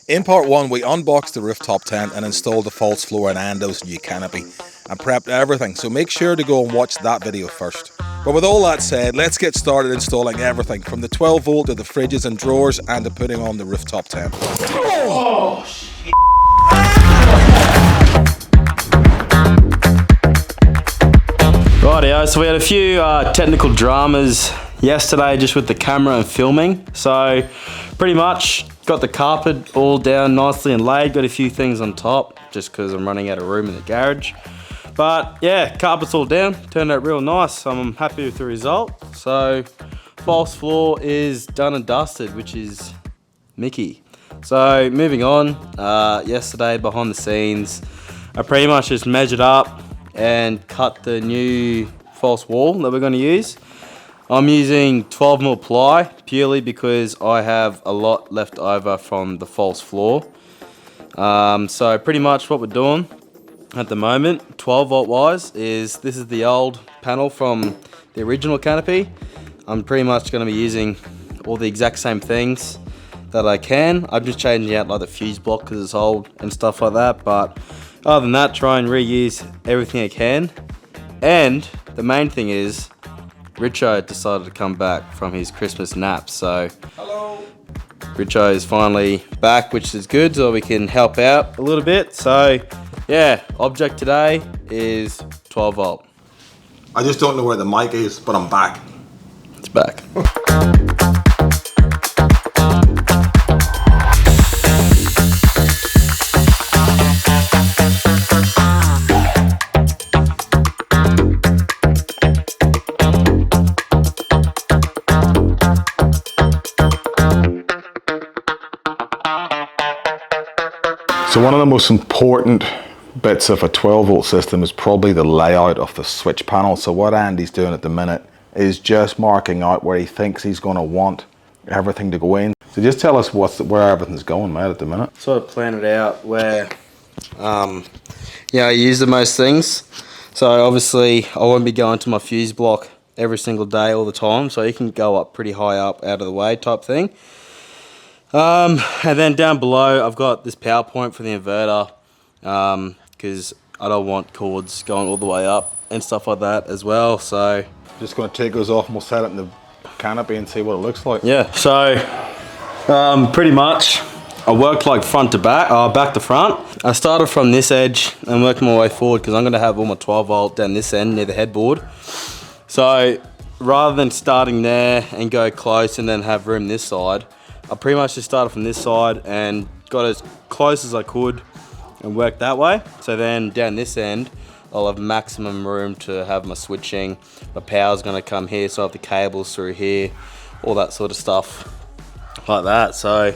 In part one, we unboxed the rooftop tent and installed the false floor in Ando's new Canopy and prepped everything, so make sure to go and watch that video first. But with all that said, let's get started installing everything from the 12 volt to the fridges and drawers and to putting on the rooftop tent. Oh, shit. Rightio, so we had a few technical dramas yesterday just with the camera and filming. So pretty much got the carpet all down nicely and laid, got a few things on top just because I'm running out of room in the garage. But yeah, carpet's all down, turned out real nice. I'm happy with the result. So false floor is done and dusted, which is Mickey. So moving on, yesterday behind the scenes, I pretty much just measured up and cut the new false wall that we're going to use. I'm using 12mm ply purely because I have a lot left over from the false floor. So pretty much what we're doing at the moment, 12 volt wise, is this is the old panel from the original Canopy. I'm pretty much going to be using all the exact same things that I can. I'm just changing out like the fuse block because it's old and stuff like that. But other than that, try and reuse everything I can. And the main thing is, Richo decided to come back from his Christmas nap, so hello. Richo is finally back, which is good, so we can help out a little bit. So yeah, object today is 12 volt. I just don't know where the mic is, but I'm back. It's back. So one of the most important bits of a 12 volt system is probably the layout of the switch panel. So what Andy's doing at the minute is just marking out where he thinks he's going to want everything to go in. So just tell us where everything's going, mate, at the minute. Sort of plan it out where I use the most things. So obviously I won't be going to my fuse block every single day all the time, so you can go up pretty high up out of the way type thing. And then down below I've got this power point for the inverter, because I don't want cords going all the way up and stuff like that as well. So Just going to take those off and we'll set it in the Canopy and see what it looks like. yeah, so pretty much I worked like front to back, back to front. I started from this edge and worked my way forward because I'm going to have all my 12 volt down this end near the headboard. So rather than starting there and go close and then have room this side, I pretty much just started from this side and got as close as I could and worked that way. So then down this end, I'll have maximum room to have my switching. My power's gonna come here, so I have the cables through here, all that sort of stuff like that. So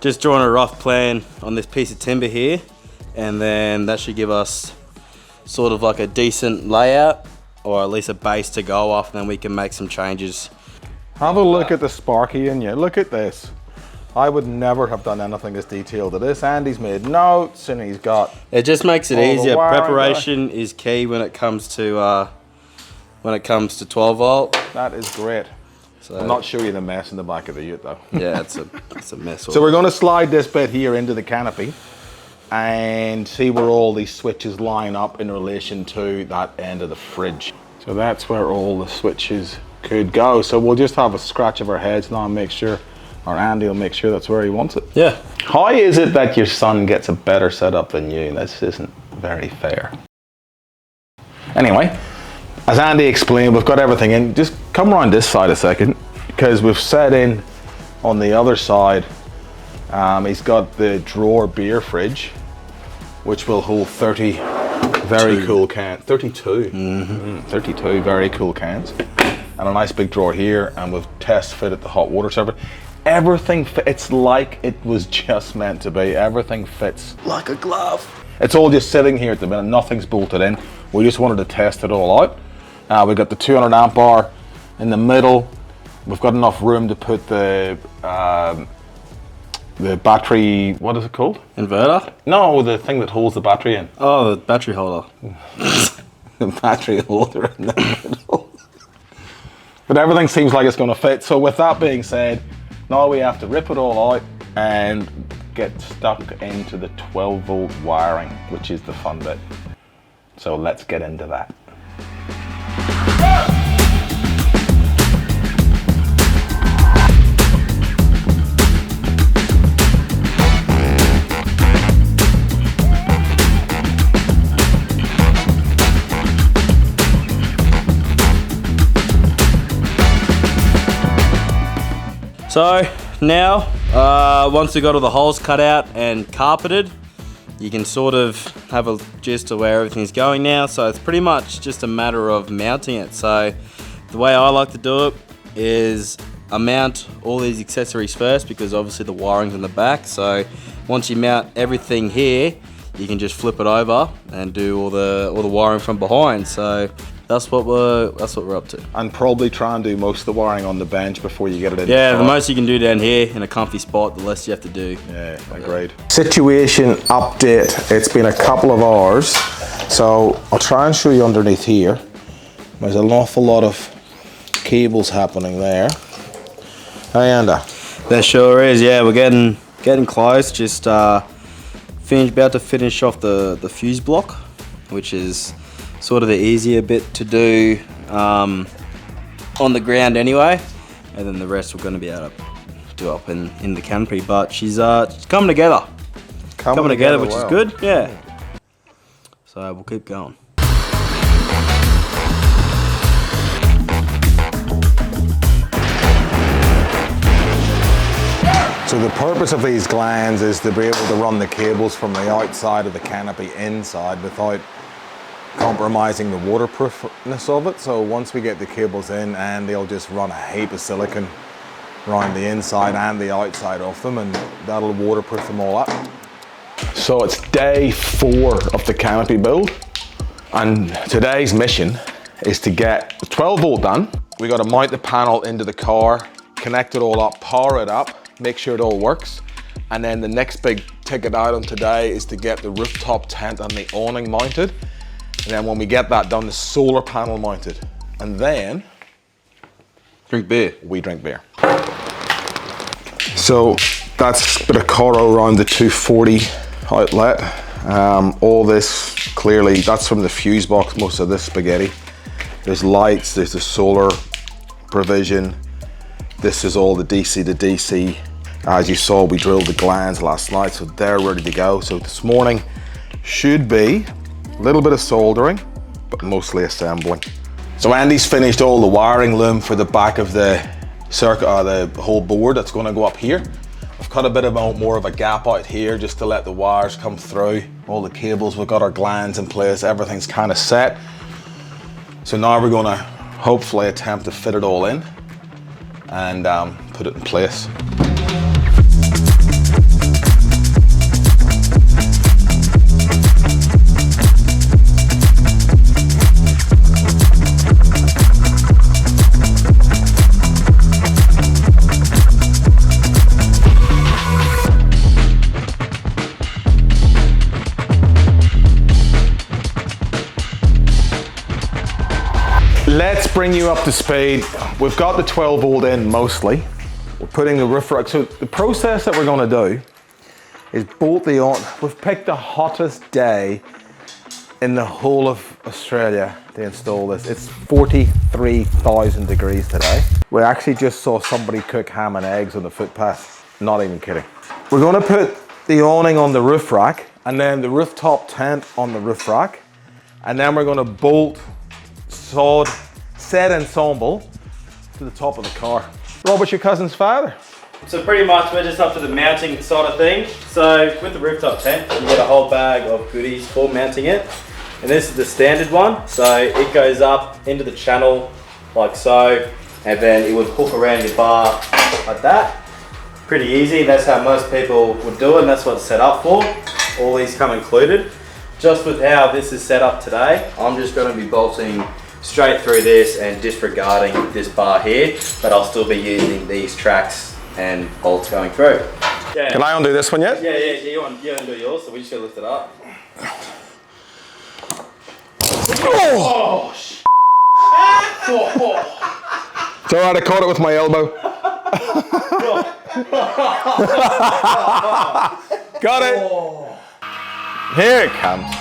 just drawing a rough plan on this piece of timber here, and then that should give us sort of like a decent layout, or at least a base to go off, and then we can make some changes. Have a look at the Sparky in you. Look at this. I would never have done anything as detailed as this. Andy's made notes and he's got... It just makes it easier. Preparation is key when it comes to 12 volt. That is great. So, I'm not showing you the mess in the back of the ute though. Yeah, it's a mess. So we're going to slide this bit here into the Canopy and see where all these switches line up in relation to that end of the fridge. So that's where all the switches could go. So we'll just have a scratch of our heads now and make sure, or Andy will make sure that's where he wants it. Yeah. How is it that your son gets a better setup than you? This isn't very fair. Anyway, as Andy explained, we've got everything in. Just come around this side a second, because we've set in on the other side. He's got the drawer beer fridge, which will hold 30 very cool cans. 32. 32 very cool cans. And a nice big drawer here, and we've test fitted the hot water server. Everything it's like it was just meant to be. Everything fits like a glove. It's all just sitting here at the minute. Nothing's bolted in. We just wanted to test it all out. We've got the 200 amp hour in the middle. We've got enough room to put the battery, what is it called? Inverter? No, the thing that holds the battery in. Oh, the battery holder. The battery holder in the middle. But everything seems like it's going to fit. So with that being said, now we have to rip it all out and get stuck into the 12 volt wiring, which is the fun bit. So let's get into that. So now, once we got all the holes cut out and carpeted, you can sort of have a gist of where everything's going now. So it's pretty much just a matter of mounting it. So the way I like to do it is I mount all these accessories first, because obviously the wiring's in the back. So once you mount everything here, you can just flip it over and do all the wiring from behind. So that's what we're up to. And probably try and do most of the wiring on the bench before you get it in. Yeah, the most you can do down here in a comfy spot, the less you have to do. Yeah, agreed. Situation update. It's been a couple of hours, so I'll try and show you underneath here. There's an awful lot of cables happening there. Ayanda. There sure is. Yeah, we're getting close. Just about to finish off the fuse block, which is sort of the easier bit to do on the ground anyway, and then the rest we're going to be able to do up in the canopy. But she's coming together. Coming together, which is good. Yeah. So we'll keep going. So the purpose of these glands is to be able to run the cables from the outside of the canopy inside without compromising the waterproofness of it. So once we get the cables in, and they'll just run a heap of silicone around the inside and the outside of them, and that'll waterproof them all up. So it's day 4 of the canopy build, and today's mission is to get the 12 volt done. We got to mount the panel into the car, connect it all up, power it up, make sure it all works. And then the next big ticket item today is to get the rooftop tent and the awning mounted. And then when we get that done, the solar panel mounted. And then Drink beer. We drink beer. So that's a bit of Coro around the 240 outlet. All this, clearly, that's from the fuse box, most of this spaghetti. There's lights, there's the solar provision. This is all the DC to DC. As you saw, we drilled the glands last night, so they're ready to go. So this morning should be a little bit of soldering, but mostly assembling. So Andy's finished all the wiring loom for the back of the circuit, the whole board that's going to go up here. I've cut a bit of more of a gap out here just to let the wires come through. All the cables, we've got our glands in place, everything's kind of set. So now we're going to hopefully attempt to fit it all in and put it in place. Let's bring you up to speed. We've got the 12 volt in mostly. We're putting the roof rack. So the process that we're going to do is bolt the on. We've picked the hottest day in the whole of Australia to install this. It's 43,000 degrees today. We actually just saw somebody cook ham and eggs on the footpath. Not even kidding. We're going to put the awning on the roof rack and then the rooftop tent on the roof rack. And then we're going to bolt set ensemble to the top of the car. Robert's your cousin's father. So pretty much we're just up to the mounting side of things. So with the rooftop tent, you get a whole bag of goodies for mounting it. And this is the standard one. So it goes up into the channel like so, and then it would hook around your bar like that. Pretty easy, that's how most people would do it, and that's what it's set up for. All these come included. Just with how this is set up today, I'm just going to be bolting straight through this and disregarding this bar here, but I'll still be using these tracks and bolts going through. Yeah. Can I undo this one yet? Yeah, you undo yours, so we just gotta lift it up. Oh! It's alright, I caught it with my elbow. Got it. Oh. Here it comes.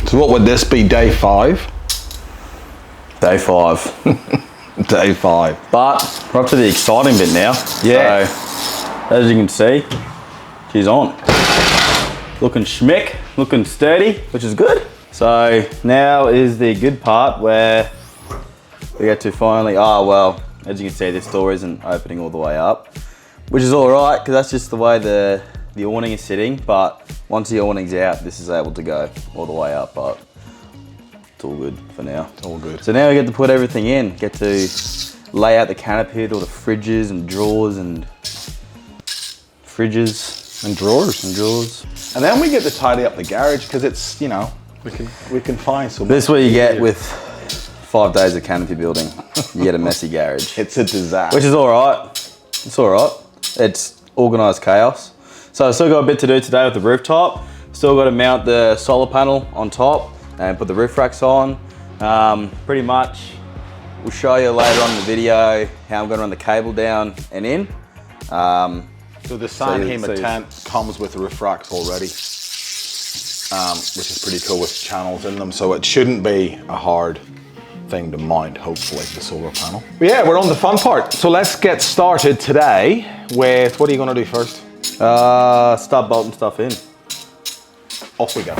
So what would this be, day 5? Day 5. Day 5. But we're up to the exciting bit now. Yeah. So, as you can see, she's on. Looking schmick, looking sturdy, which is good. So now is the good part where we get to finally, as you can see, this door isn't opening all the way up, which is all right, because that's just the way the awning is sitting. But once the awning's out, this is able to go all the way up, but it's all good for now. It's all good. So now we get to put everything in, get to lay out the canopy, all the fridges and drawers and fridges And drawers. and drawers. And then we get to tidy up the garage because it's, you know, we can find some. This is what you get with 5 days of canopy building. You get a messy garage. It's a disaster. Which is all right. It's all right. It's organised chaos. So I've still got a bit to do today with the rooftop. Still got to mount the solar panel on top and put the roof racks on. Pretty much, we'll show you later on in the video how I'm going to run the cable down and in. So the Sanhema tent comes with roof racks already, which is pretty cool with channels in them. So it shouldn't be a hard thing to mount, hopefully, the solar panel. But yeah, we're on the fun part. So let's get started today with, what are you going to do first? Start bolting stuff in. Off we go.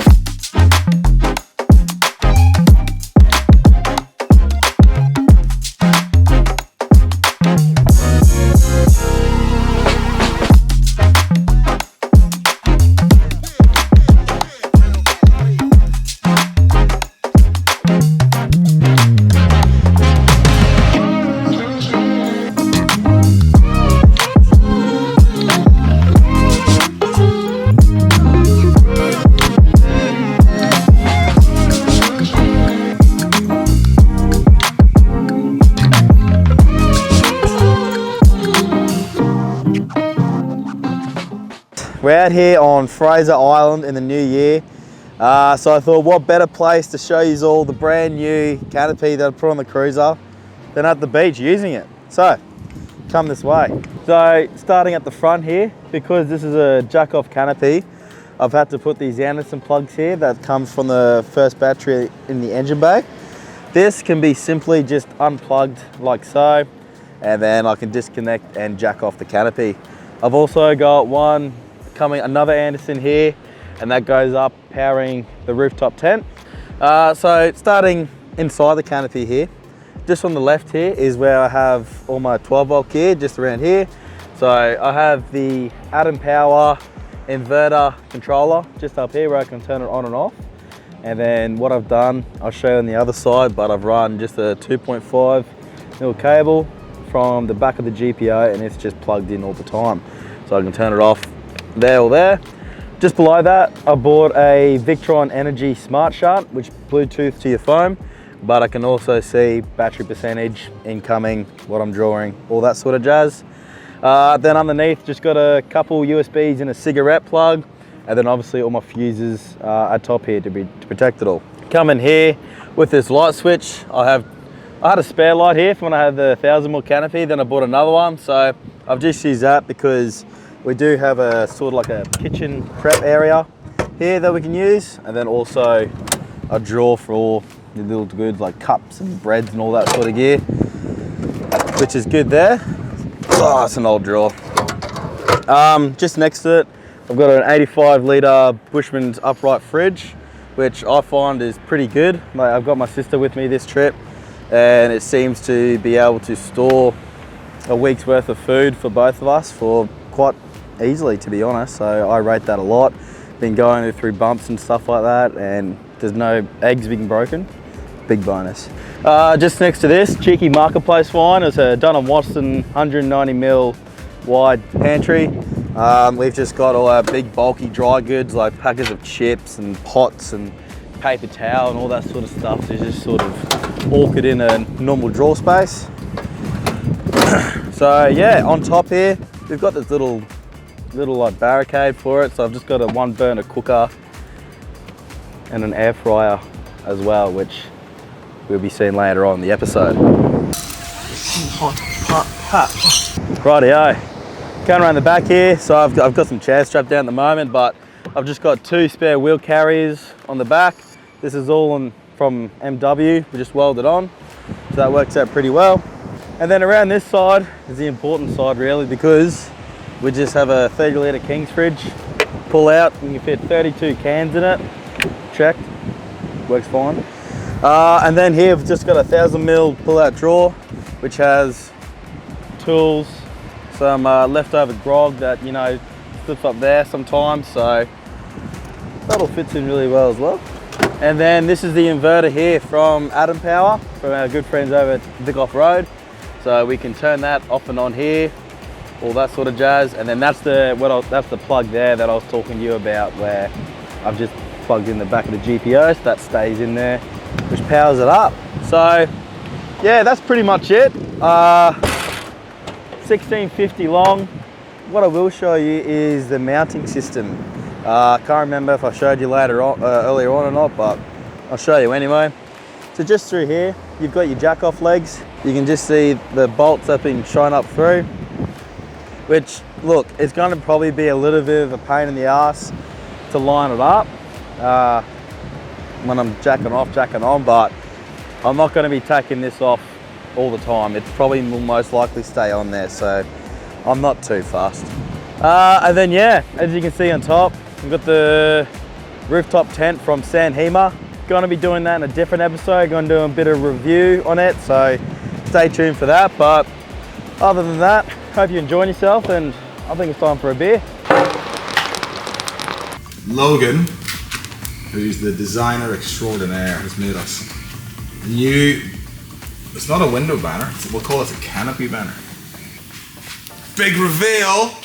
We're out here on Fraser Island in the new year. So I thought, what better place to show you all the brand new canopy that I put on the cruiser than at the beach using it. So, come this way. So, starting at the front here, because this is a jack-off canopy, I've had to put these Anderson plugs here that comes from the first battery in the engine bay. This can be simply just unplugged like so, and then I can disconnect and jack off the canopy. I've also got another Anderson here, and that goes up powering the rooftop tent. So starting inside the canopy here, just on the left here is where I have all my 12 volt gear, just around here. So I have the Atom Power inverter controller just up here where I can turn it on and off. And then what I've done, I'll show you on the other side, but I've run just a 2.5mm cable from the back of the GPO, and it's just plugged in all the time. So I can turn it off there or there. Just below that, I bought a Victron Energy Smart Shunt, which Bluetooth to your phone, but I can also see battery percentage, incoming, what I'm drawing, all that sort of jazz. Then underneath, just got a couple USBs and a cigarette plug, and then obviously all my fuses at top here to protect it all. Come in here with this light switch. I had a spare light here from when I had the 1000mm canopy, then I bought another one, so I've just used that because we do have a sort of like a kitchen prep area here that we can use, and then also a drawer for all the little goods like cups and breads and all that sort of gear, which is good there. Oh, it's an old drawer. Just next to it, I've got an 85 litre Bushman's upright fridge, which I find is pretty good. I've got my sister with me this trip, and it seems to be able to store a week's worth of food for both of us for quite easily, to be honest. So I rate that a lot. Been going through bumps and stuff like that, and there's no eggs being broken. Big bonus. Just next to this, cheeky marketplace find. It's a Dun & Watson 190mm wide pantry. We've just got all our big bulky dry goods like packets of chips and pots and paper towel and all that sort of stuff to just sort of orchid in a normal drawer space. So yeah, on top here, we've got this little like barricade for it. So I've just got a 1 burner cooker and an air fryer as well, which we'll be seeing later on in the episode. Rightio, going around the back here. So I've got some chairs strapped down at the moment, but I've just got 2 spare wheel carriers on the back. This is all from MW, we just welded on. So that works out pretty well. And then around this side is the important side really, because we just have a 30 litre King's fridge. Pull out, we can fit 32 cans in it. Checked, works fine. And then here we've just got a 1000ml pull out drawer, which has tools, some leftover grog that, you know, slips up there sometimes. So that'll fit in really well as well. And then this is the inverter here from Atom Power, from our good friends over at Vic Off Road. So we can turn that off and on here, all that sort of jazz. And then that's the plug there that I was talking to you about, where I've just plugged in the back of the GPO, so that stays in there, which powers it up. So yeah, that's pretty much it. 1650 long. What I will show you is the mounting system. I can't remember if I showed you earlier on or not, but I'll show you anyway. So just through here, you've got your jack off legs. You can just see the bolts that have been shown up through, which, look, it's going to probably be a little bit of a pain in the ass to line it up when I'm jacking off, jacking on, but I'm not going to be taking this off all the time. It probably will most likely stay on there, so I'm not too fast. And then yeah, as you can see on top, we've got the rooftop tent from Sanhema. Going to be doing that in a different episode. Going to do a bit of review on it, so stay tuned for that. But other than that, hope you're enjoying yourself, and I think it's time for a beer. Logan, who's the designer extraordinaire, has made us a new, it's not a window banner, we'll call it a canopy banner. Big reveal!